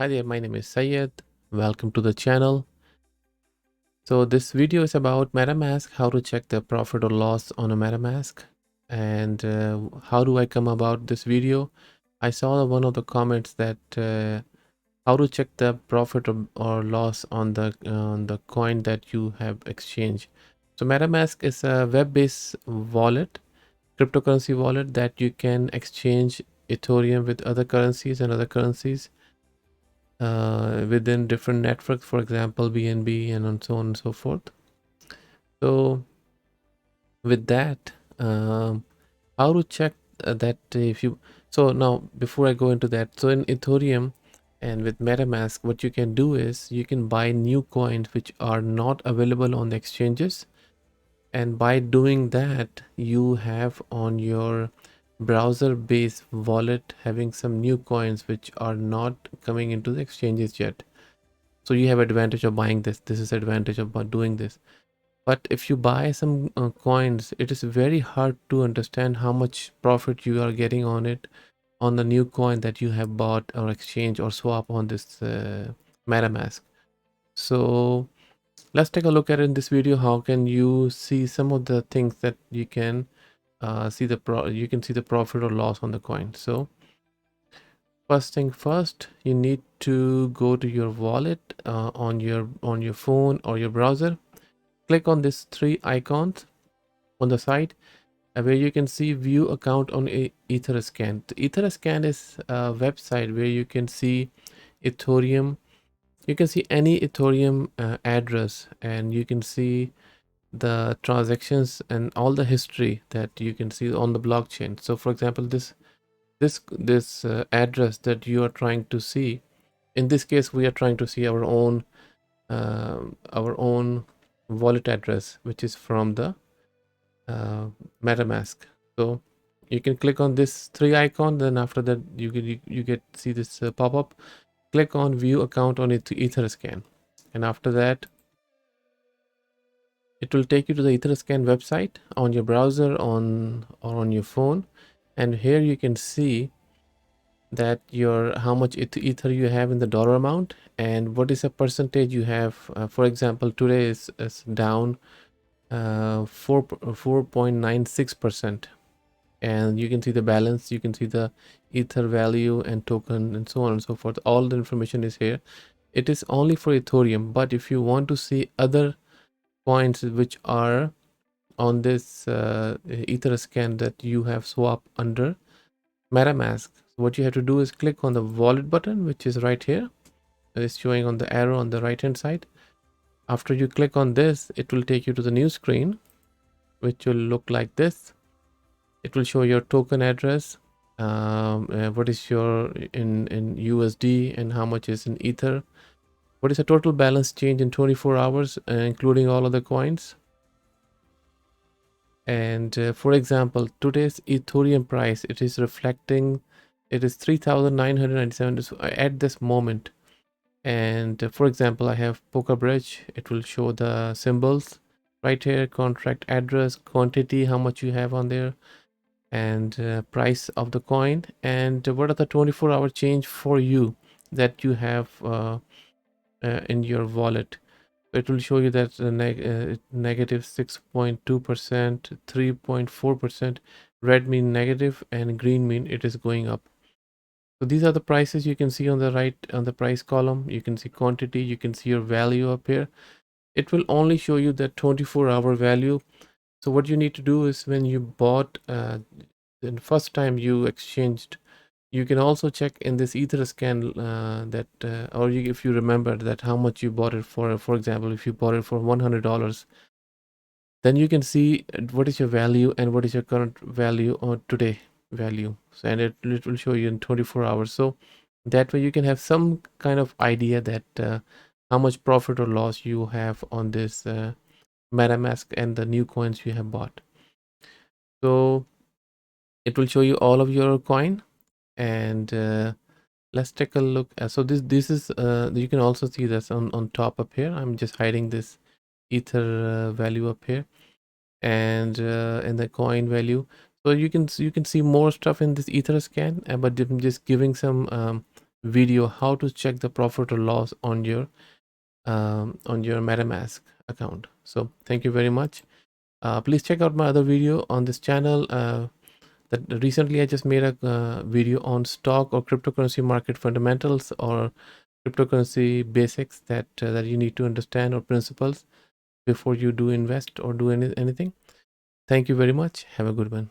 Hi there, my name is Syed. Welcome to the channel. So this video is about MetaMask, how to check the profit or loss on a MetaMask. And how do I come about this video? I saw one of the comments that how to check the profit or loss on the coin that you have exchanged. So MetaMask is a web-based wallet, cryptocurrency wallet that you can exchange Ethereum with other currencies and other currencies within different networks, for example, BNB and so on and so forth. So with that, how to check that if you, so now before I go into that, so in Ethereum and with MetaMask, what you can do is you can buy new coins which are not available on the exchanges. And by doing that, you have on your browser based wallet having some new coins which are not coming into the exchanges yet. So you have advantage of buying this is advantage of doing this. But if you buy some coins, it is very hard to understand how much profit you are getting on it, on the new coin that you have bought or exchange or swap on this MetaMask. So let's take a look at it in this video. How can you see some of the things that you can see you can see the profit or loss on the coin. So first thing first, you need to go to your wallet on your phone or your browser. Click on these three icons on the side where you can see view account on Etherscan. The Etherscan is a website where you can see Ethereum. You can see any Ethereum address, and you can see the transactions and all the history that you can see on the blockchain. So for example, this address that you are trying to see, in this case we are trying to see our own wallet address, which is from the MetaMask. So you can click on this three icon, then after that you get see this pop-up. Click on view account on Etherscan, and after that it will take you to the Etherscan website on your browser or on your phone. And here you can see that your how much ether you have in the dollar amount and what is the percentage you have. For example, today is down 4.96%, and you can see the balance, you can see the ether value and token and so on and so forth. All the information is here. It is only for Ethereum, but if you want to see other coins which are on this Etherscan that you have swapped under MetaMask, what you have to do is click on the wallet button, which is right here. It's showing on the arrow on the right hand side. After you click on this, it will take you to the new screen, which will look like this. It will show your token address, what is your in USD and how much is in Ether. What is the total balance change in 24 hours, including all of the coins. And for example, today's Ethereum price, it is reflecting, it is 3,997 at this moment. And for example, I have Poker Bridge. It will show the symbols right here, contract address, quantity, how much you have on there, and price of the coin, and what are the 24-hour change for you that you have in your wallet. It will show you that negative 6.2%, 3.4%, red mean negative, and green mean it is going up. So these are the prices you can see on the right, on the price column. You can see quantity, you can see your value up here. It will only show you the 24-hour value. So what you need to do is when you bought the first time you exchanged, you can also check in this Etherscan that or if you remember that how much you bought it for example, if you bought it for $100, then you can see what is your value and what is your current value or today value. So, and it will show you in 24 hours. So that way you can have some kind of idea that how much profit or loss you have on this MetaMask and the new coins you have bought. So it will show you all of your coin, and let's take a look. So this is you can also see this on top up here. I'm just hiding this ether value up here, and the coin value. So you can see more stuff in this Etherscan, but I'm just giving some video how to check the profit or loss on your MetaMask account. So thank you very much. Please check out my other video on this channel. That recently I just made a video on stock or cryptocurrency market fundamentals or cryptocurrency basics that that you need to understand, or principles before you do invest or do anything. Thank you very much. Have a good one.